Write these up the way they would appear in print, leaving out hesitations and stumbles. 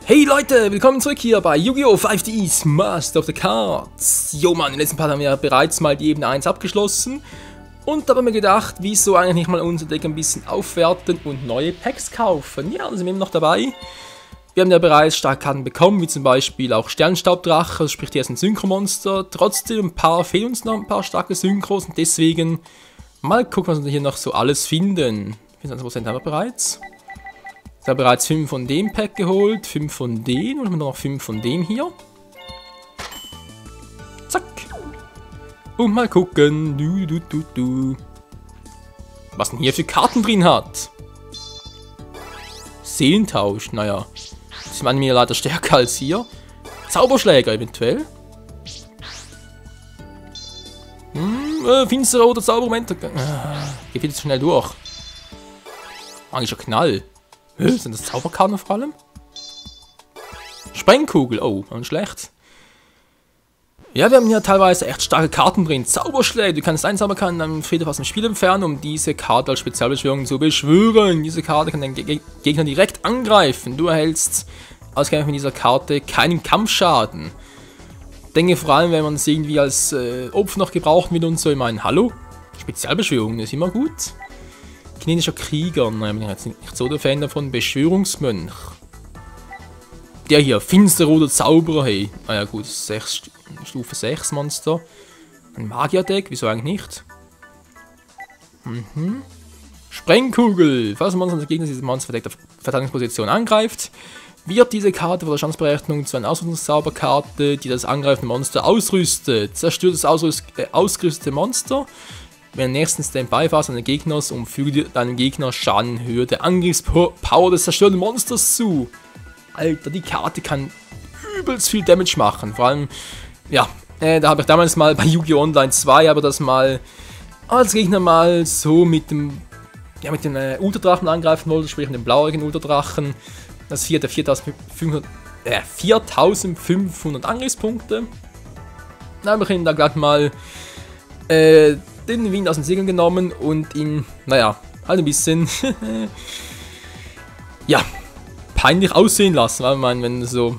Hey Leute, willkommen zurück hier bei Yu-Gi-Oh! 5Ds Master of the Cards. Jo Mann, im letzten Part haben wir bereits mal die Ebene 1 abgeschlossen. Und da haben wir gedacht, wieso eigentlich nicht mal unser Deck ein bisschen aufwerten und neue Packs kaufen. Ja, da sind wir immer noch dabei. Wir haben ja bereits starke Karten bekommen, wie zum Beispiel auch Sternstaubdrache, sprich die ersten Synchromonster. Trotzdem fehlen uns noch ein paar starke Synchros und deswegen mal gucken, was wir hier noch so alles finden. 24% haben wir bereits. Ich habe bereits 5 von dem Pack geholt, 5 von dem und noch 5 von dem hier. Zack. Und mal gucken, was denn hier für Karten drin hat. Seelentausch, naja. Das ist mir leider stärker als hier. Zauberschläger eventuell. Finsterer oder Zaubermoment. Geht viel zu schnell durch. Magischer Knall. Sind das Zauberkarten vor allem? Sprengkugel, oh, und schlecht. Ja, wir haben hier teilweise echt starke Karten drin. Zauberschläge, du kannst einen Zauberkarten am Friedhof aus dem Spiel entfernen, um diese Karte als Spezialbeschwörung zu beschwören. Diese Karte kann den Gegner direkt angreifen. Du erhältst ausgerechnet mit dieser Karte keinen Kampfschaden. Denke vor allem, wenn man es irgendwie als Opfer noch gebrauchen will und so. Ich meine, hallo? Spezialbeschwörung ist immer gut. Chinesischer Krieger, naja, bin ich jetzt nicht so der Fan davon. Beschwörungsmönch. Der hier, Finsterroter Zauberer, hey. Ah ja gut, Stufe 6 Monster. Ein Magier-Deck, wieso eigentlich nicht? Sprengkugel. Falls ein Monster des Gegners dieses Monster verdeckter Verteidigungsposition angreift, wird diese Karte vor der Chanceberechnung zu einer Ausrüstungszauberkarte, die das angreifende Monster ausrüstet. Zerstört das ausgerüstete Monster. Wenn der nächsten Standby-Phase eines Gegners und füge deinem Gegner Schadenhöhe der Angriffspower des zerstörten Monsters zu. Alter, die Karte kann übelst viel Damage machen. Vor allem, ja, da habe ich damals mal bei Yu-Gi-Oh! Online 2, aber das mal als Gegner mal so mit dem Ultradrachen angreifen wollte, sprich mit dem blauäugigen Ultradrachen. Das 4500 Angriffspunkte. Dann habe ich ihn da gleich mal den Wind aus den Segeln genommen und ihn, naja, halt ein bisschen, ja, peinlich aussehen lassen, weil man, wenn du so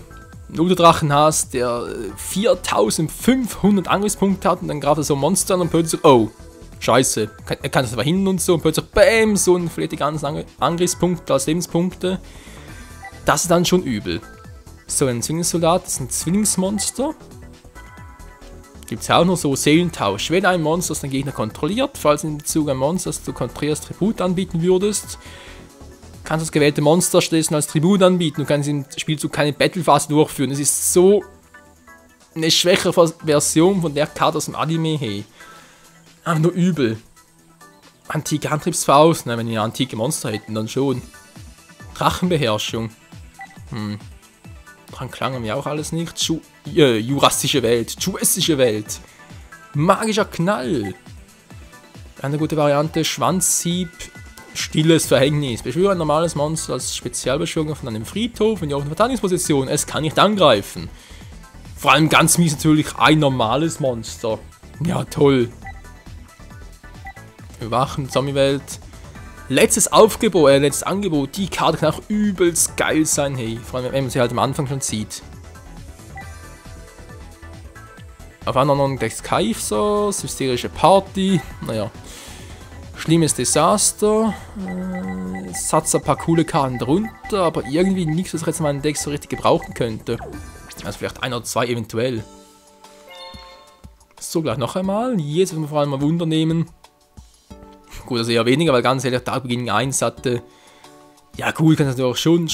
einen Ultradrachen hast, der 4500 Angriffspunkte hat und dann greift er so ein Monster an und plötzlich, oh, scheiße, er kann das verhindern und so und plötzlich, bam, so ein verliert die ganzen Angriffspunkte als Lebenspunkte. Das ist dann schon übel. So, ein Zwillingssoldat, das ist ein Zwillingsmonster. Gibt es ja auch noch so Seelentausch. Wenn ein Monster das den Gegner kontrolliert, falls in Bezug ein Monster, das du kontrollierst, Tribut anbieten würdest, kannst du das gewählte Monster stattdessen als Tribut anbieten. Du kannst im Spielzug keine Battlephase durchführen. Es ist so eine schwächere Version von der Karte aus dem Anime, hey. Aber nur übel. Antike Antriebsfaust, nein, wenn wir antike Monster hätten, dann schon. Drachenbeherrschung. Klang haben wir auch alles nicht. Jurassische Welt. Magischer Knall. Eine gute Variante. Schwanzhieb. Stilles Verhängnis. Beschwöre ein normales Monster als Spezialbeschwörung von einem Friedhof in die offene Verteidigungsposition. Es kann nicht angreifen. Vor allem ganz mies natürlich ein normales Monster. Ja, toll. Überwachen, Zombie-Welt. Letztes Angebot, die Karte kann auch übelst geil sein, hey. Vor allem, wenn man sie halt am Anfang schon sieht. Auf einem anderen Deck Kaifsos, hysterische Party, naja. Schlimmes Desaster. Es hat ein paar coole Karten drunter, aber irgendwie nichts, was ich jetzt in meinem Deck so richtig gebrauchen könnte. Also vielleicht ein oder zwei eventuell. So, gleich noch einmal. Jetzt werden wir vor allem mal Wunder nehmen. Gut, also eher weniger, weil ganz ehrlich, Tagbeginn 1 hatte. Ja, cool, kann natürlich auch schon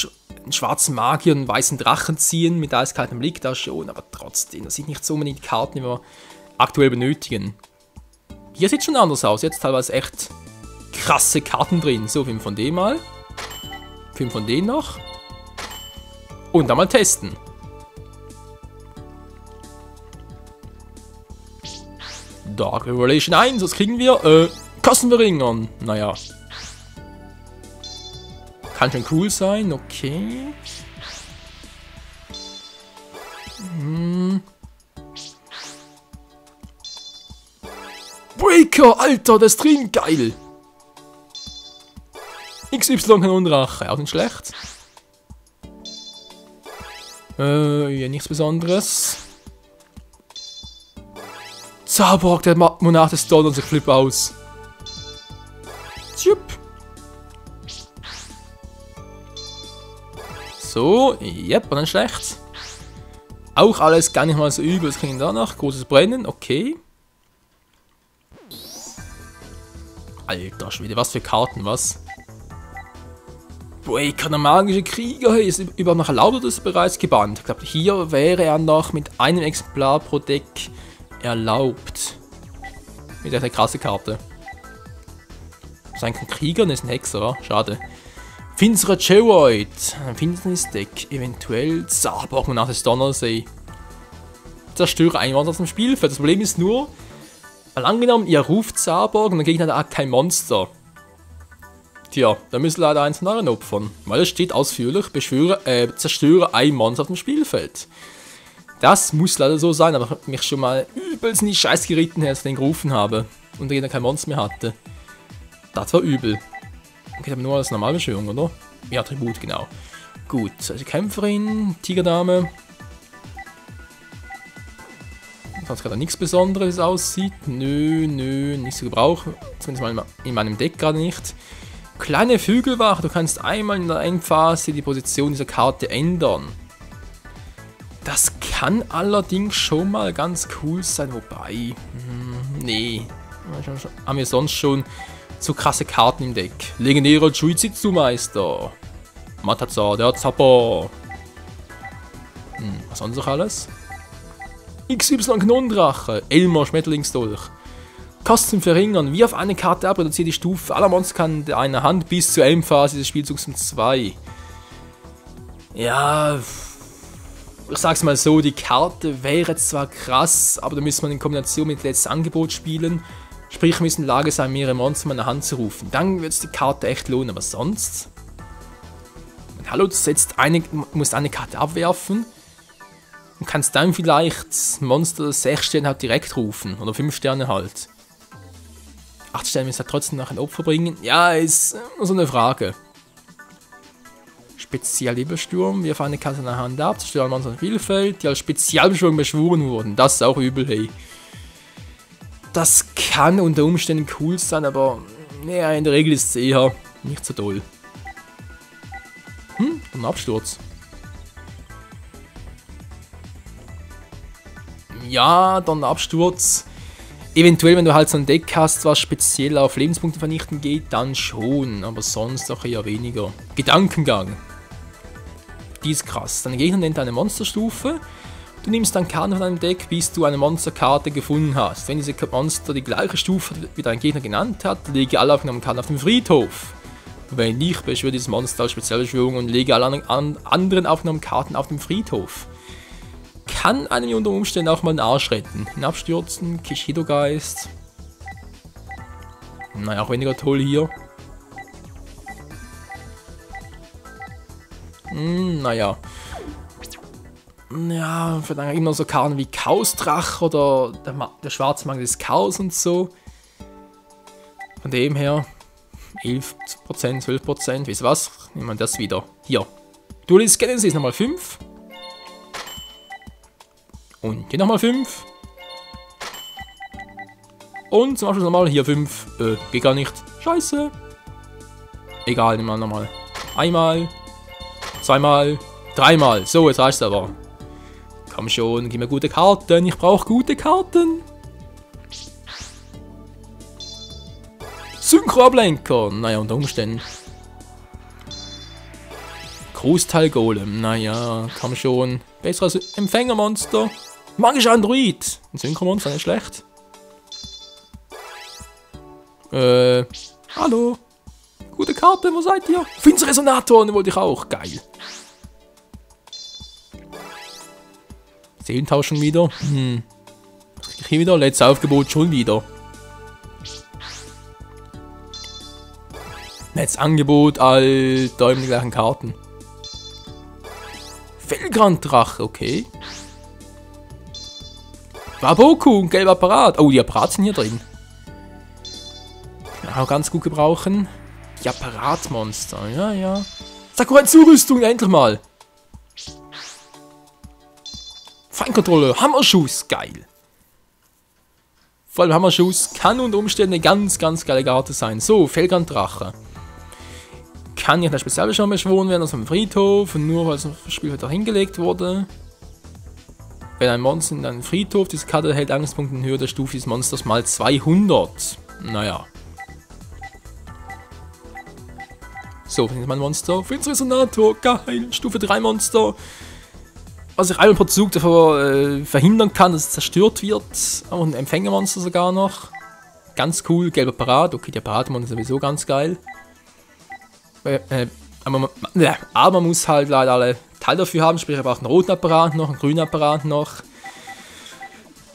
einen schwarzen Magier und einen weißen Drachen ziehen, mit eiskaltem Blick da schon, aber trotzdem, das sind nicht so unbedingt die Karten, die wir aktuell benötigen. Hier sieht es schon anders aus, jetzt teilweise echt krasse Karten drin. So, 5 von denen mal. 5 von denen noch. Und dann mal testen. Dark Revelation 1, was kriegen wir? Kostenverringern. Naja. Kann schon cool sein, okay. Breaker, Alter, der Stream, geil. XY Kanonenrache, auch nicht schlecht. Ja, nichts Besonderes. Zaborg, der Monarch des Donners, ich flippe aus. Tschupp. So, yep, war dann schlecht. Auch alles gar nicht mal so übel, was kriegen wir danach? Großes Brennen, okay. Alter Schwede, was für Karten, was? Boah, ich kann einen magischen Krieger, hey, ist überhaupt noch erlaubt oder ist er bereits gebannt? Ich glaube, hier wäre er noch mit einem Exemplar pro Deck erlaubt. Mit einer krasse Karte. Das ist eigentlich ein Krieger, das ist ein Hexer, oder? Schade. Finsterer Geoid, ein Finsternisdeck, eventuell Zaborg nach des Donnersee. Zerstöre ein Monster aus dem Spielfeld. Das Problem ist nur, mal angenommen, ihr ruft Zaborg und der Gegner hat kein Monster. Tja, da müssen leider eins von euren opfern. Weil es steht ausführlich, zerstöre ein Monster auf dem Spielfeld. Das muss leider so sein, aber ich habe mich schon mal übelst in die Scheiße geritten, als ich den gerufen habe. Und der Gegner kein Monster mehr hatte. Das war übel. Okay, aber nur als Normalbeschwörung, oder? Ja, Tribut, genau. Gut, also Kämpferin, Tigerdame. Sonst gerade nichts Besonderes aussieht. Nö, nicht zu gebrauchen. Zumindest mal in meinem Deck gerade nicht. Kleine Flügelwache, du kannst einmal in der Endphase die Position dieser Karte ändern. Das kann allerdings schon mal ganz cool sein, wobei... nee. Haben wir sonst schon so krasse Karten im Deck. Legendärer Jujitsu-Meister. Matazar, der Zapper. Was sonst noch alles? XY Knondrache. Elmer Schmetterlingsdolch. Kosten verringern. Wie auf eine Karte ab, reduziert die Stufe aller Monsterkarten in einer Hand bis zur Endphase des Spielzugs um 2. Ja... Ich sag's mal so, die Karte wäre zwar krass, aber da müsste man in Kombination mit letztes Angebot spielen. Sprich, wir müssen in der Lage sein, mehrere Monster in der Hand zu rufen. Dann wird es die Karte echt lohnen, aber sonst... Hallo, du musst eine Karte abwerfen und kannst dann vielleicht Monster 6 Sterne halt direkt rufen. Oder 5 Sterne halt. 8 Sterne müssen halt trotzdem noch ein Opfer bringen. Ja, ist so eine Frage. Spezialübersturm, wir fahren eine Karte in der Hand ab, zerstören Monster im Spielfeld, die als Spezialbeschwörung beschworen wurden. Das ist auch übel, hey. Das kann unter Umständen cool sein, aber ja, in der Regel ist es eher nicht so toll. Ein Absturz. Ja, dann ein Absturz. Eventuell, wenn du halt so ein Deck hast, was speziell auf Lebenspunkte vernichten geht, dann schon, aber sonst auch eher weniger. Gedankengang. Die ist krass. Dein Gegner nennt eine Monsterstufe. Du nimmst dann Karten von deinem Deck, bis du eine Monsterkarte gefunden hast. Wenn diese Monster die gleiche Stufe wie dein Gegner genannt hat, lege alle aufgenommenen Karten auf den Friedhof. Wenn nicht, beschwöre dieses Monster als Spezialbeschwörung und lege alle anderen aufgenommenen Karten auf den Friedhof. Kann einem unter Umständen auch mal den Arsch retten. Hinabstürzen, Kishido-Geist. Naja, auch weniger toll hier. Naja. Ja, für dann immer so Karten wie Chaosdrach oder der schwarze Magel des Chaos und so. Von dem her 11%, 12%, wisst ihr was? Nehmen wir das wieder. Hier. Duelist Genesis nochmal 5. Und hier nochmal 5. Und zum Abschluss nochmal hier 5. Geht gar nicht. Scheiße. Egal, nehmen wir nochmal. Einmal. Zweimal. Dreimal. So, jetzt reicht's aber. Komm schon, gib mir gute Karten. Ich brauche gute Karten. Synchro-Ablenker. Naja, unter Umständen. Großteil-Golem. Naja, komm schon. Besseres Empfängermonster. Magischer Android. Ein Synchromonster, nicht schlecht. Hallo. Gute Karte, wo seid ihr? Finster Resonator, den wollte ich auch. Geil. Seelentausch schon wieder. Was krieg ich hier wieder? Letztes Aufgebot schon wieder. Letztes Angebot, Alter, die gleichen Karten. Felgranddrache, okay. Waboku, ein gelber Apparat. Oh, die Apparate sind hier drin. Kann auch ganz gut gebrauchen. Die Apparatmonster, ja. Sakurai Zurüstung, endlich mal. Feinkontrolle, Hammerschuss, geil. Vor allem Hammerschuss kann unter Umständen eine ganz, ganz geile Karte sein. So, Felgranddrache. Kann ja in der Spezialbeschwörung beschworen werden aus dem Friedhof und nur weil das Spiel heute hingelegt wurde. Wenn ein Monster in einem Friedhof, diese Karte erhält Angriffspunkte in Höhe der Stufe des Monsters mal 200. Naja. So, findet man ein Monster. Finsterresonator, geil. Stufe 3 Monster. Was ich einmal pro Zug davor verhindern kann, dass es zerstört wird. Auch ein Empfängermonster sogar noch. Ganz cool. Gelber Parat. Okay, der Paratmonster ist sowieso ganz geil. Aber man muss halt leider alle Teile dafür haben. Sprich, er braucht einen roten Apparat noch, einen grünen Apparat noch.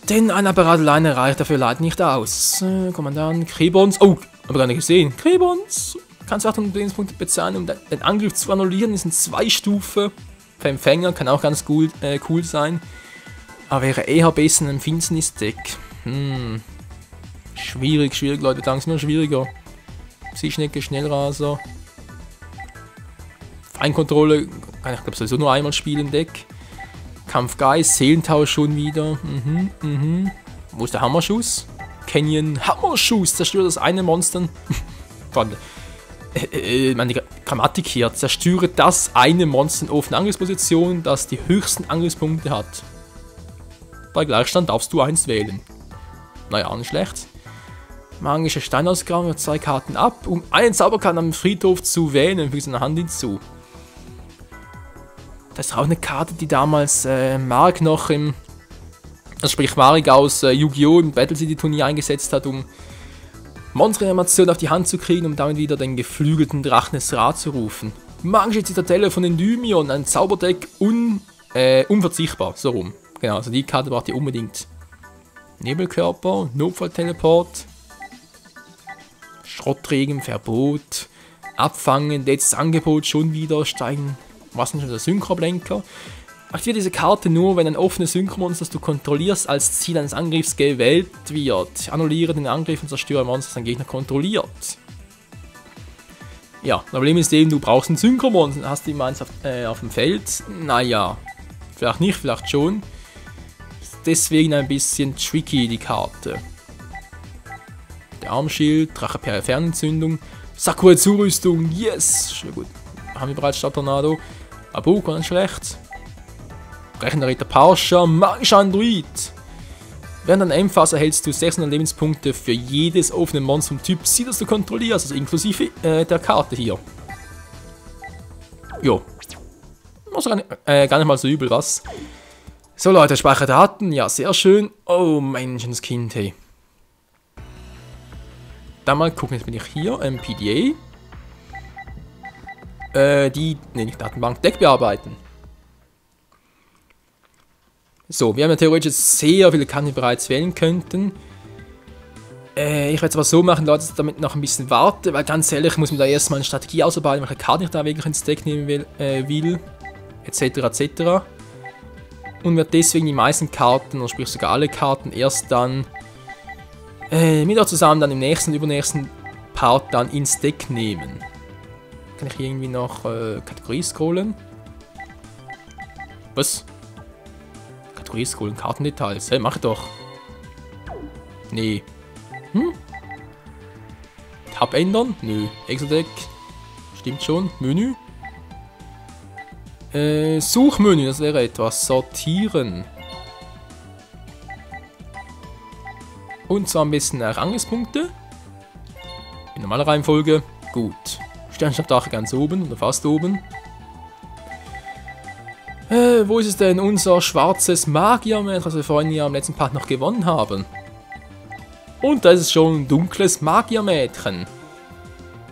Denn ein Apparat alleine reicht dafür leider nicht aus. Kommandant, Krebons. Oh, habe gar nicht gesehen. Krebons. Kannst 800 Lebenspunkte bezahlen, um den Angriff zu annullieren. Das sind 2 Stufen. Für Empfänger kann auch ganz cool sein. Aber wäre eher besser in einem Finsternis-Deck. Schwierig, Leute. Langsam immer schwieriger. Psyschnecke, Schnellraser. Feinkontrolle kann ich glaube sowieso nur einmal spielen im Deck. Kampfgeist, Seelentausch schon wieder. Wo ist der Hammerschuss? Canyon Hammerschuss zerstört das eine Monster. Meine Grammatik hier. Zerstöre das eine Monster in offener Angriffsposition, das die höchsten Angriffspunkte hat. Bei Gleichstand darfst du 1 wählen. Naja, nicht schlecht. Magische Steinausgrabung, 2 Karten ab, um einen Zauberkarten am Friedhof zu wählen und füge seine Hand hinzu. Das ist auch eine Karte, die damals Mark noch im, also sprich Marek aus Yu-Gi-Oh! Im Battle City Turnier eingesetzt hat, um Monster-Animation auf die Hand zu kriegen, um damit wieder den geflügelten Drachen des Ra zu rufen. Magische Zitadelle von Endymion, ein Zauberdeck unverzichtbar, so rum. Genau, also die Karte braucht ihr unbedingt. Nebelkörper, Notfallteleport, Schrottregen, Verbot, Abfangen, letztes Angebot, schon wieder steigen. Was ist schon der Synchroblenker? Aktiviere diese Karte nur, wenn ein offenes Synchromonster, das du kontrollierst, als Ziel eines Angriffs gewählt wird. Annulliere den Angriff und zerstöre ein Monster, das dein Gegner kontrolliert. Ja, das Problem ist eben, du brauchst ein Synchromonster. Hast du immer eins auf dem Feld? Naja, vielleicht nicht, vielleicht schon. Deswegen ein bisschen tricky, die Karte. Der Armschild, Drache per Fernentzündung, Sakura-Zurüstung, yes! Schon gut. Haben wir bereits Stadttornado. Abuko, nicht schlecht. Brechender Ritter Parsha, magischer Android. Während einer Endphase erhältst du 600 Lebenspunkte für jedes offene Monster vom Typ C, das du kontrollierst, also inklusive der Karte hier. Jo. Gar nicht mal so übel, was? So Leute, Speicherdaten, ja, sehr schön. Oh, Menschenskind, hey. Dann mal gucken, jetzt bin ich hier, PDA. Nicht Datenbank, Deck bearbeiten. So, wir haben ja theoretisch sehr viele Karten, die wir bereits wählen könnten. Ich werde es aber so machen, Leute, dass ich damit noch ein bisschen warte, weil ganz ehrlich, ich muss mir da erstmal eine Strategie ausarbeiten, welche Karte ich da wirklich ins Deck nehmen will, etc. etc. Und werde deswegen die meisten Karten, oder sprich sogar alle Karten, erst dann mit euch zusammen dann im nächsten, übernächsten Part dann ins Deck nehmen. Kann ich hier irgendwie noch Kategorie scrollen? Was? Kategorie scrollen, Kartendetails. Hey, mach doch. Nee. Tab ändern? Nö. Exodeck. Stimmt schon. Menü. Suchmenü, das wäre etwas. Sortieren. Und zwar ein bisschen nach Angriffspunkte. In normaler Reihenfolge. Gut. Sternstabdache ganz oben oder fast oben. Wo ist es denn unser schwarzes Magiermädchen, was wir vorhin ja am letzten Part noch gewonnen haben? Und da ist es schon ein dunkles Magiermädchen.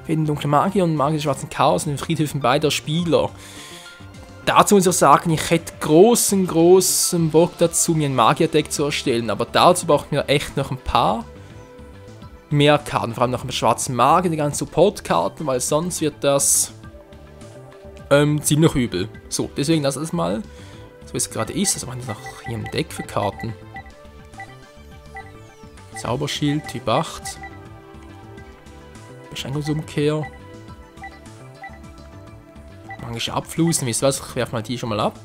Wir den dunklen Magier und Magier des schwarzen Chaos in den Friedhöfen beider Spieler. Dazu muss ich sagen, ich hätte großen Bock dazu, mir ein Magierdeck zu erstellen. Aber dazu braucht mir echt noch ein paar mehr Karten, vor allem noch ein schwarzen Magier, die ganzen Support-Karten, weil sonst wird das ziemlich übel. So, deswegen lass das mal, so wie es gerade ist. Also, was ist noch hier im Deck für Karten? Zauberschild, Typ 8. Beschränkungsumkehr. Magische Abflusen, wisst ihr was? Ich werfe mal die schon mal ab.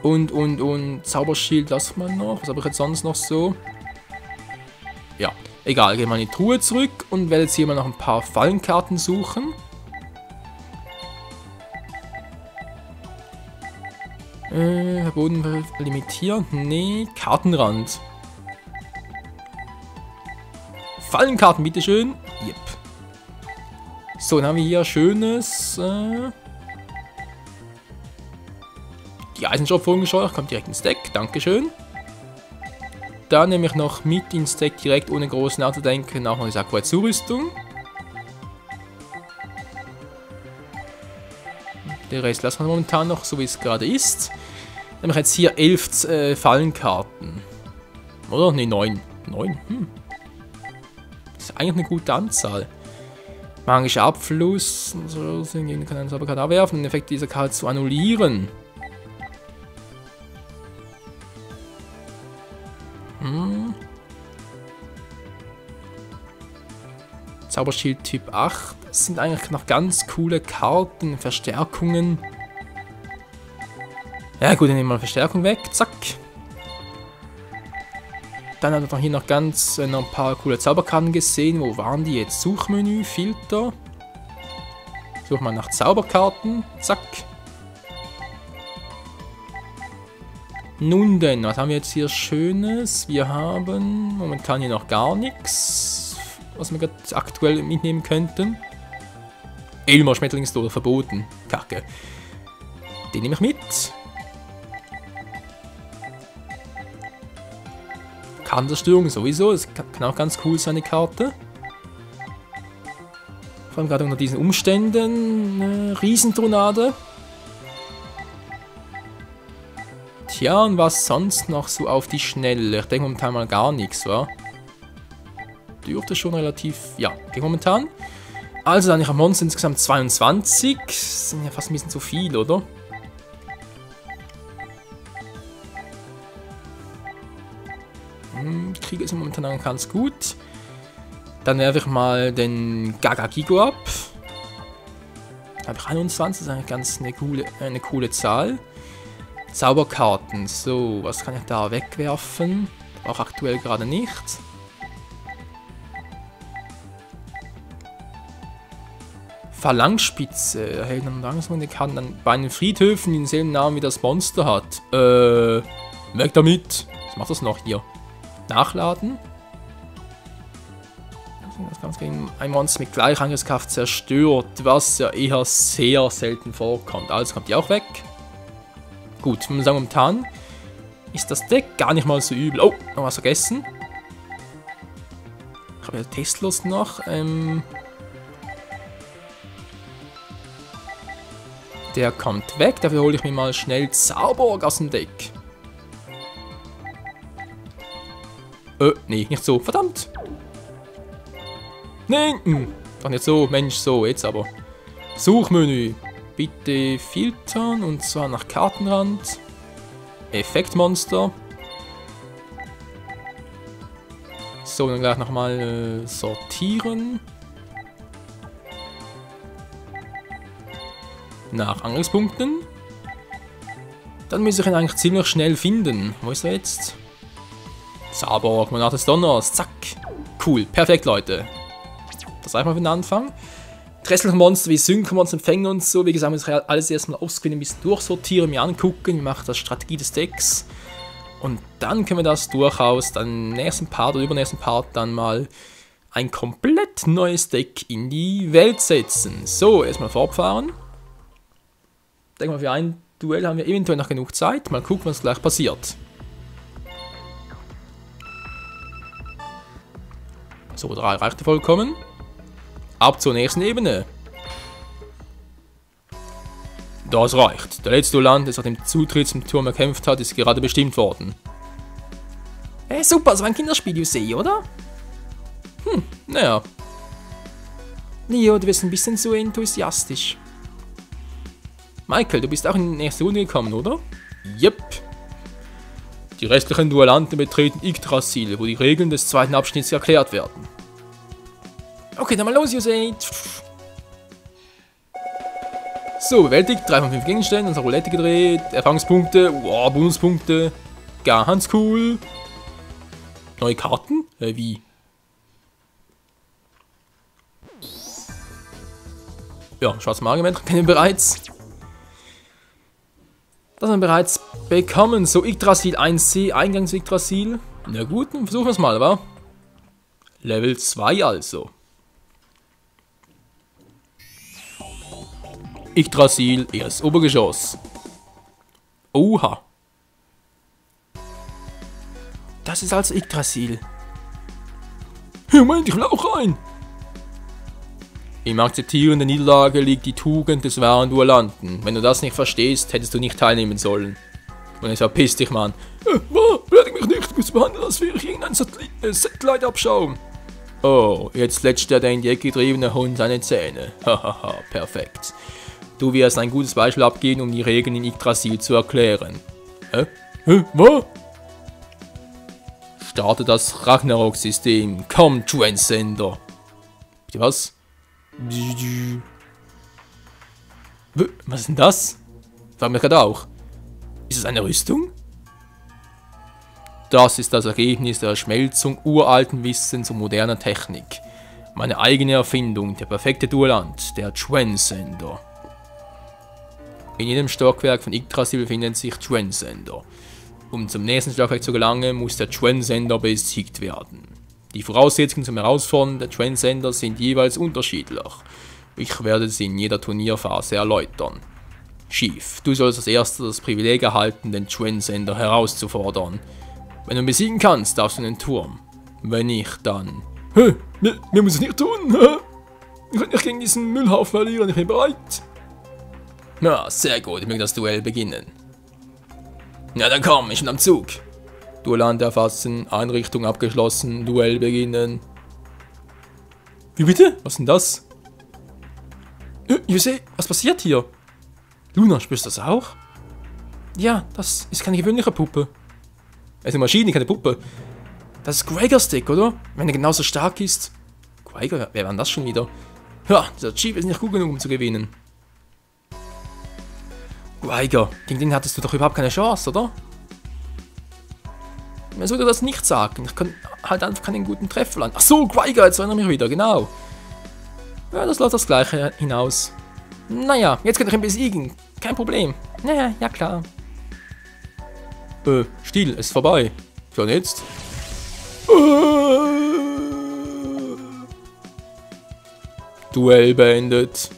Und Zauberschild lassen wir noch. Was habe ich jetzt sonst noch so? Ja, egal. Gehen wir in die Truhe zurück und werde jetzt hier mal noch ein paar Fallenkarten suchen. Boden limitiert? Nee, Kartenrand. Fallenkarten, bitteschön. Yep. So, dann haben wir hier schönes... die Eisenschrotflogengescheuer kommt direkt ins Deck. Dankeschön. Dann nehme ich noch mit ins Deck direkt, ohne groß nachzudenken, auch noch die Sakurai-Zurüstung. Der Rest lassen wir momentan noch, so wie es gerade ist. Dann habe ich jetzt hier 11 Fallenkarten. Oder? Ne, 9. 9? Das ist eigentlich eine gute Anzahl. Magischer Abfluss. So, gegen kann eine Zauberkarte abwerfen, um den Effekt dieser Karte zu annullieren. Zauberschild Typ 8. Das sind eigentlich noch ganz coole Karten, Verstärkungen. Ja gut, dann nehmen wir Verstärkung weg. Zack. Dann hat man hier noch noch ein paar coole Zauberkarten gesehen. Wo waren die jetzt? Suchmenü, Filter. Such mal nach Zauberkarten. Zack. Nun denn, was haben wir jetzt hier Schönes? Wir haben momentan hier noch gar nichts, was wir gerade aktuell mitnehmen könnten. Elmer Schmetterlingstor verboten. Kacke. Den nehme ich mit. Kartenzerstörung sowieso, das kann auch ganz cool sein, eine Karte. Vor allem gerade unter diesen Umständen. Riesentornade. Tja, und was sonst noch so auf die Schnelle? Ich denke momentan mal gar nichts, wa? Dürfte schon relativ... Ja, okay, momentan. Also dann, ich habe Monster insgesamt 22. Das sind ja fast ein bisschen zu viel, oder? Kriege ist momentan ganz gut. Dann werfe ich mal den Gagagigo ab. Da habe ich 21, das ist eigentlich ganz eine coole Zahl. Zauberkarten. So, was kann ich da wegwerfen? Auch aktuell gerade nicht. Phalangspitze. Erhält eine Langsam, kann dann bei den Friedhöfen denselben Namen wie das Monster hat. Weg damit. Was macht das noch hier? Nachladen. Das Ganze gegen ein Monster mit Gleichangriffskraft zerstört, was ja eher sehr selten vorkommt. Also kommt die auch weg. Gut, ich muss sagen, momentan ist das Deck gar nicht mal so übel. Oh, noch was vergessen. Ich habe ja Testlos noch. Der kommt weg. Dafür hole ich mir mal schnell Zauberorg aus dem Deck. Nee, nicht so. Verdammt. Nein, doch nicht so. Mensch, so. Jetzt aber. Suchmenü. Bitte filtern. Und zwar nach Kartenrand. Effektmonster. So, dann gleich nochmal sortieren. Nach Angriffspunkten. Dann muss ich ihn eigentlich ziemlich schnell finden. Wo ist er jetzt? Zauberorg, Monat des Donners. Zack. Cool. Perfekt, Leute. Das reicht mal für den Anfang. Restliche Monster wie Synchromonster, Empfänger und so. Wie gesagt, muss ich alles erstmal offscreen ein bisschen durchsortieren, mir angucken. Wir machen das Strategie des Decks. Und dann können wir das durchaus dann im nächsten Part oder übernächsten Part dann mal ein komplett neues Deck in die Welt setzen. So, erstmal fortfahren. Ich denke mal, für ein Duell haben wir eventuell noch genug Zeit. Mal gucken, was gleich passiert. So, 3 reichte vollkommen. Ab zur nächsten Ebene. Das reicht. Der letzte Duellant, der nach dem Zutritt zum Turm erkämpft hat, ist gerade bestimmt worden. Hey, super, das war ein Kinderspiel, you see, oder? Naja. Neo, du bist ein bisschen zu enthusiastisch. Michael, du bist auch in die nächste Runde gekommen, oder? Yep. Die restlichen Duellanten betreten Yggdrasil, wo die Regeln des zweiten Abschnitts erklärt werden. Okay, dann mal los, Jose. So, bewältigt. 3 von 5 Gegenständen. Unsere Roulette gedreht. Erfahrungspunkte. Wow, Bonuspunkte. Ganz cool. Neue Karten? Wie? Ja, schwarze Magier kennen wir bereits. Das haben wir bereits bekommen. So, Yggdrasil 1C, Eingangs Yggdrasil. Na gut, dann versuchen wir es mal, wa? Level 2 also. Yggdrasil, erst Obergeschoss. Oha. Das ist also Yggdrasil. Moment, ich will auch rein. Im Akzeptieren der Niederlage liegt die Tugend des wahren Duellanten. Wenn du das nicht verstehst, hättest du nicht teilnehmen sollen. Und jetzt verpiss dich, Mann. Beleidige mich nicht, du musst behandeln, als wäre ich irgendein Satellite-Abschaum. Oh, jetzt fletscht der in die Ecke getriebene Hund seine Zähne. Hahaha, perfekt. Du wirst ein gutes Beispiel abgeben, um die Regeln in Yggdrasil zu erklären. Hä? Was? Starte das Ragnarok-System. Komm, Transcender. Bitte was? Was ist denn das? Frag mich gerade auch. Ist es eine Rüstung? Das ist das Ergebnis der Verschmelzung uralten Wissens und moderner Technik. Meine eigene Erfindung, der perfekte Duellant, der Transcender. In jedem Stockwerk von Yggdrasil befindet sich Transcender. Um zum nächsten Stockwerk zu gelangen, muss der Transcender besiegt werden. Die Voraussetzungen zum Herausfordern der Transcender sind jeweils unterschiedlich. Ich werde sie in jeder Turnierphase erläutern. Chief, du sollst als erster das Privileg erhalten, den Transcender herauszufordern. Wenn du ihn besiegen kannst, darfst du in den Turm. Wenn nicht, dann... Mir muss es nicht tun. Ich kann nicht gegen diesen Müllhaufen verlieren, ich bin bereit. Na, sehr gut, ich möchte das Duell beginnen. Na dann komm, ich bin am Zug. Duellant erfassen, Einrichtung abgeschlossen, Duell beginnen. Wie bitte? Was ist denn das? Jose, was passiert hier? Luna, spürst du das auch? Ja, das ist keine gewöhnliche Puppe. Es ist eine Maschine, keine Puppe. Das ist Gregor's Stick, oder? Wenn er genauso stark ist. Gregor, wer war denn das schon wieder? Ja, dieser Chief ist nicht gut genug, um zu gewinnen. Gregor, gegen den hattest du doch überhaupt keine Chance, oder? Man sollte das nicht sagen. Ich kann halt einfach keinen guten Treffer landen. Ach so, Gregor, jetzt erinnere ich mich wieder, genau. Ja, das läuft das Gleiche hinaus. Naja, jetzt kann ich ihn besiegen. Kein Problem. Naja, ja klar. Still, es ist vorbei. So, und jetzt? Duell beendet.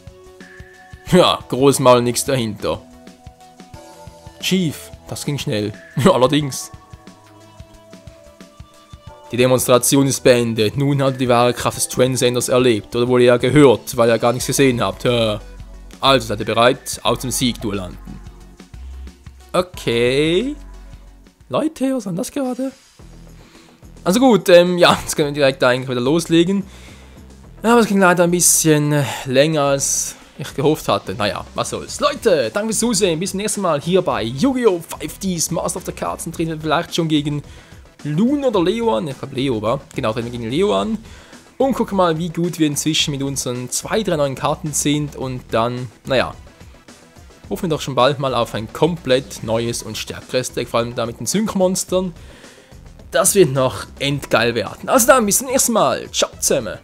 Ja, groß mal nichts dahinter. Chief, das ging schnell. Ja, allerdings. Die Demonstration ist beendet. Nun habt ihr die wahre Kraft des Transcenders erlebt. Oder wohl eher gehört, weil ihr gar nichts gesehen habt. Also seid ihr bereit, aus dem Sieg duellanten. Okay. Leute, was war das gerade? Also gut, ja, jetzt können wir direkt eigentlich wieder loslegen. Aber es ging leider ein bisschen länger als ich gehofft hatte. Naja, was soll's. Leute, danke fürs Zusehen. Bis zum nächsten Mal hier bei Yu-Gi-Oh! 5Ds Master of the Cards. Und treten wir vielleicht schon gegen Luna oder Leo an. Ich glaube Leo war. Genau, treten wir gegen Leo an. Und gucken mal, wie gut wir inzwischen mit unseren 2, 3 neuen Karten sind. Und dann, naja, hoffen wir doch schon bald mal auf ein komplett neues und stärkeres Deck. Vor allem da mit den Synchronmonstern. Das wird noch endgeil werden. Also dann, bis zum nächsten Mal. Ciao zusammen.